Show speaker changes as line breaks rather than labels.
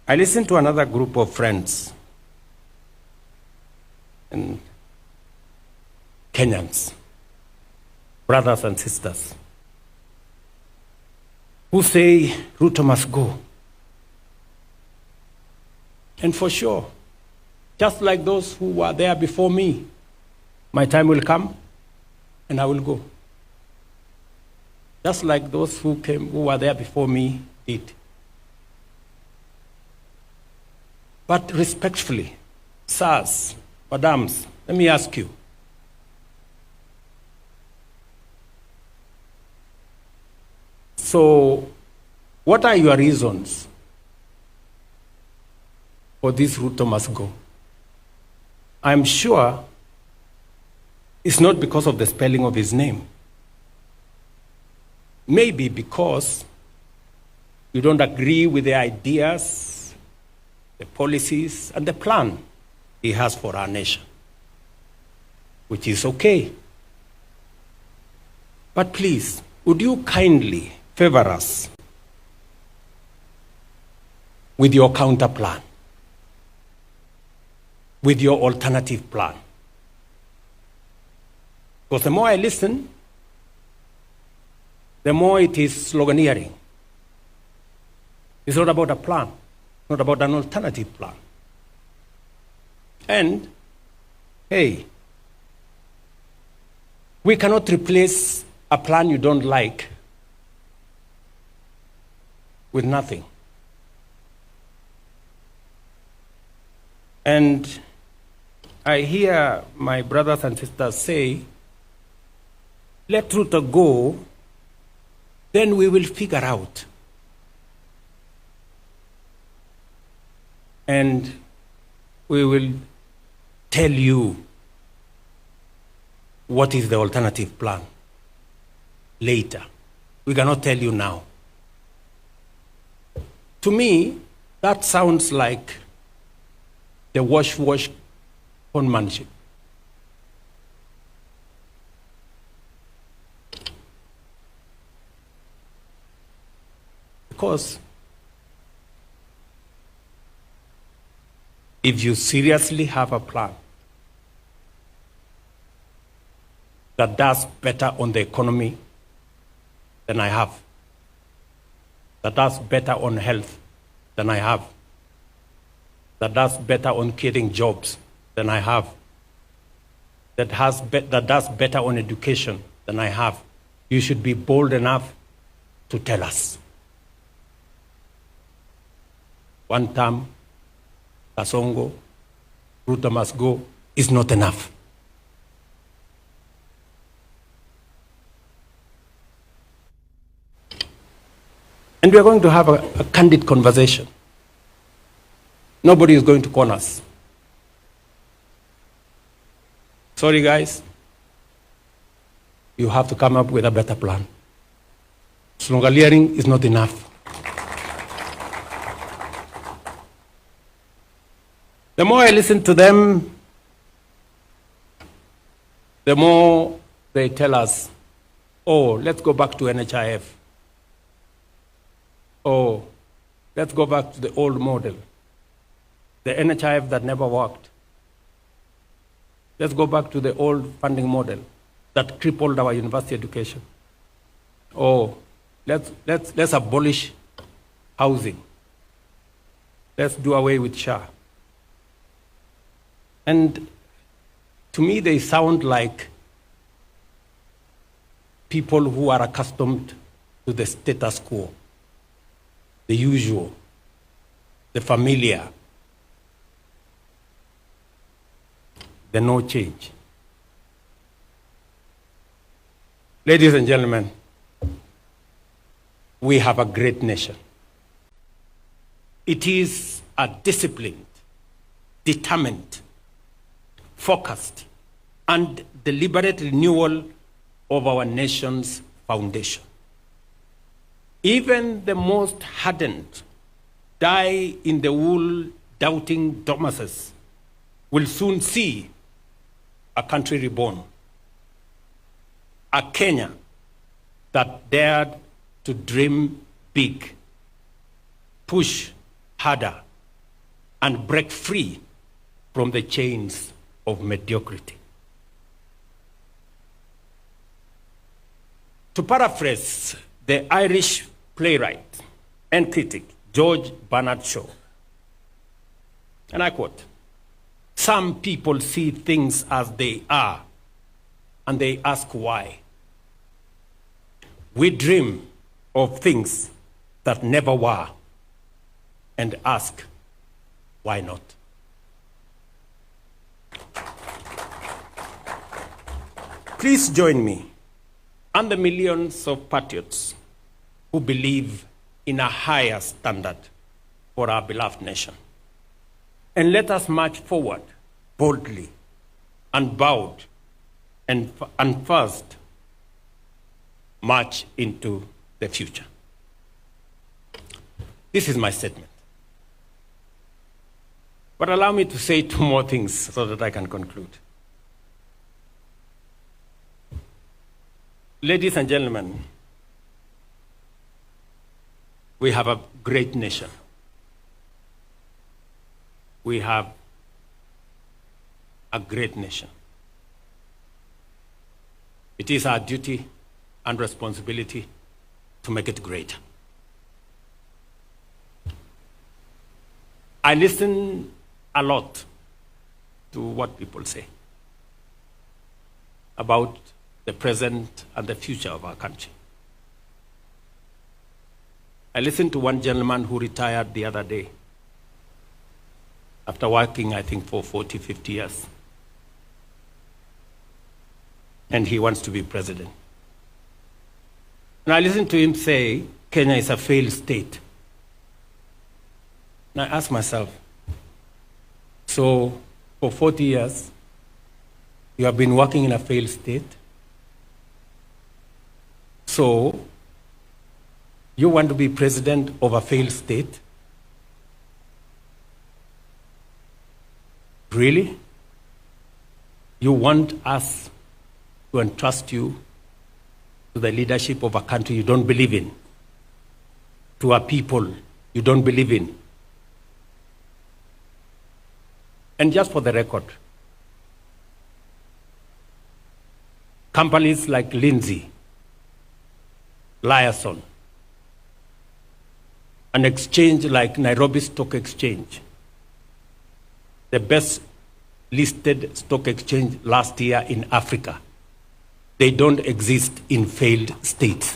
I listened to another group of friends and Kenyans, brothers and sisters, who say Ruto must go. And for sure, just like those who were there before me, my time will come and I will go. Just like those who were there before me did. But respectfully, sirs, madams, let me ask you. So, what are your reasons for this Ruto must go? I'm sure it's not because of the spelling of his name. Maybe because you don't agree with the ideas, the policies, and the plan he has for our nation, which is okay. But please, would you kindly favor us with your counter plan, with your alternative plan? Because the more I listen, the more it is sloganeering. It's not about a plan, not about an alternative plan. And, hey, we cannot replace a plan you don't like with nothing. And I hear my brothers and sisters say, let Ruto go, then we will figure out. And we will tell you what is the alternative plan later. We cannot tell you now. To me, that sounds like the wash conmanship. Because if you seriously have a plan that does better on the economy than I have, that does better on health than I have, that does better on creating jobs than I have, that does better on education than I have, you should be bold enough to tell us. One term, Kasongo, Ruto must go, is not enough. And we are going to have a candid conversation. Nobody is going to corner us. Sorry, guys. You have to come up with a better plan. Sloganeering is not enough. The more I listen to them, the more they tell us, oh, let's go back to NHIF. Oh, let's go back to the old model, the NHIF that never worked. Let's go back to the old funding model that crippled our university education. Oh, let's abolish housing. Let's do away with SHA. And to me, they sound like people who are accustomed to the status quo, the usual, the familiar, the no change. Ladies and gentlemen, we have a great nation. It is a disciplined, determined, focused, and deliberate renewal of our nation's foundation. Even the most hardened, die-in-the-wool doubting Thomases will soon see a country reborn, a Kenya that dared to dream big, push harder, and break free from the chains of mediocrity. To paraphrase the Irish playwright and critic George Bernard Shaw, and I quote, "Some people see things as they are, and they ask why. We dream of things that never were, and ask, why not?" Please join me and the millions of patriots who believe in a higher standard for our beloved nation. And let us march forward boldly, unbowed, and first march into the future. This is my statement. But allow me to say two more things so that I can conclude. Ladies and gentlemen, we have a great nation. We have a great nation. It is our duty and responsibility to make it greater. I listen a lot to what people say about the present and the future of our country. I listened to one gentleman who retired the other day after working, I think, for 40, 50 years. And he wants to be president. And I listened to him say, Kenya is a failed state. And I asked myself, so for 40 years, you have been working in a failed state? So you want to be president of a failed state? Really? You want us to entrust you to the leadership of a country you don't believe in, to a people you don't believe in? And just for the record, companies like Lindsay, Liaison, an exchange like Nairobi Stock Exchange, the best listed stock exchange last year in Africa, they don't exist in failed states.